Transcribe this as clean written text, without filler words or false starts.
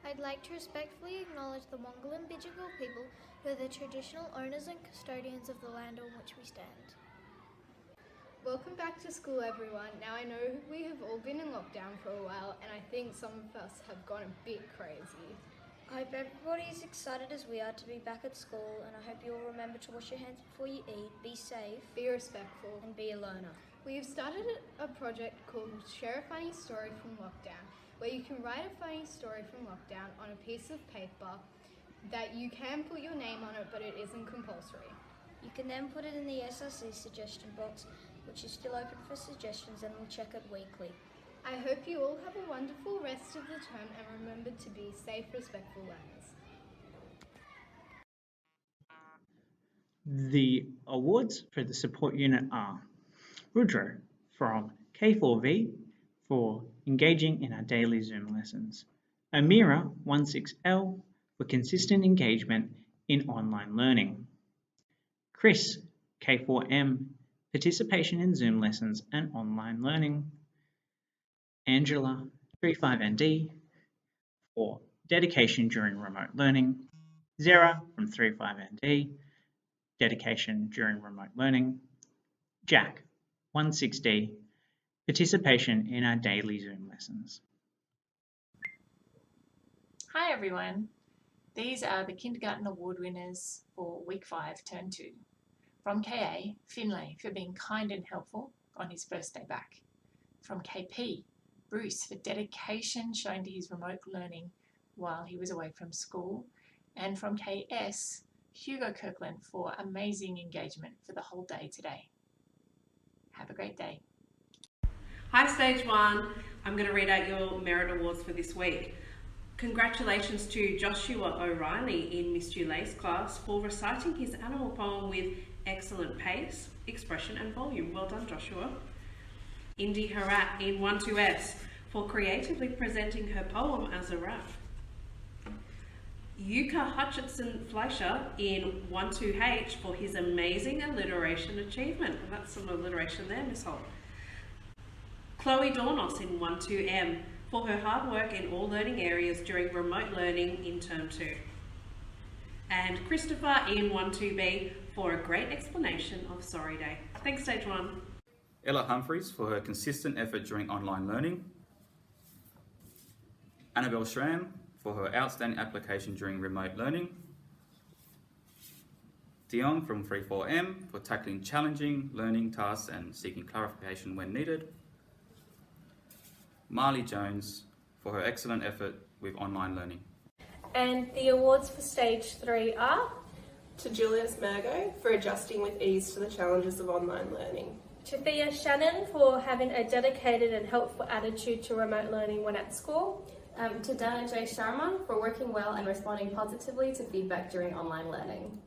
I'd like to respectfully acknowledge the Mongol and Bidjigal people who are the traditional owners and custodians of the land on which we stand. Welcome back to school, everyone. Now I know we have all been in lockdown for a while and I think some of us have gone a bit crazy. I hope everybody is excited as we are to be back at school, and I hope you all remember to wash your hands before you eat, be safe, Be respectful. and be a learner. We have started a project called Share a Funny Story from Lockdown, where you can write a funny story from lockdown on a piece of paper that you can put your name on it, but it isn't compulsory. You can then put it in the SRC suggestion box, which is still open for suggestions, and we'll check it weekly. I hope you all have a wonderful rest of the term and remember to be safe, respectful learners. The awards for the support unit are Rudra from K4V for engaging in our daily Zoom lessons, Amira 16L for consistent engagement in online learning, Chris K4M participation in Zoom lessons and online learning, Angela 35ND for dedication during remote learning, Zara from 35ND dedication during remote learning, Jack 16D participation in our daily Zoom lessons. Hi everyone, these are the Kindergarten Award winners for Week 5, Term 2. From KA, Finlay for being kind and helpful on his first day back. From KP, Bruce for dedication shown to his remote learning while he was away from school. And from KS, Hugo Kirkland for amazing engagement for the whole day today. Have a great day. Hi Stage 1, I'm going to read out your merit awards for this week. Congratulations to Joshua O'Reilly in Miss Julay's class for reciting his animal poem with excellent pace, expression and volume. Well done, Joshua. Indy Harat in 12S for creatively presenting her poem as a rap. Yuka Hutchinson Fleischer in 12H for his amazing alliteration achievement. And that's some alliteration there, Miss Holt. Chloe Dornos in 12M for her hard work in all learning areas during remote learning in Term 2. And Christopher in 12B for a great explanation of Sorry Day. Thanks, Stage 1. Ella Humphreys for her consistent effort during online learning, Annabelle Schramm for her outstanding application during remote learning, Dion from 34M for tackling challenging learning tasks and seeking clarification when needed, Marley Jones for her excellent effort with online learning. And the awards for Stage 3 are to Julius Mergo for adjusting with ease to the challenges of online learning, to Thea Shannon for having a dedicated and helpful attitude to remote learning when at school, to Dana J. Sharma for working well and responding positively to feedback during online learning.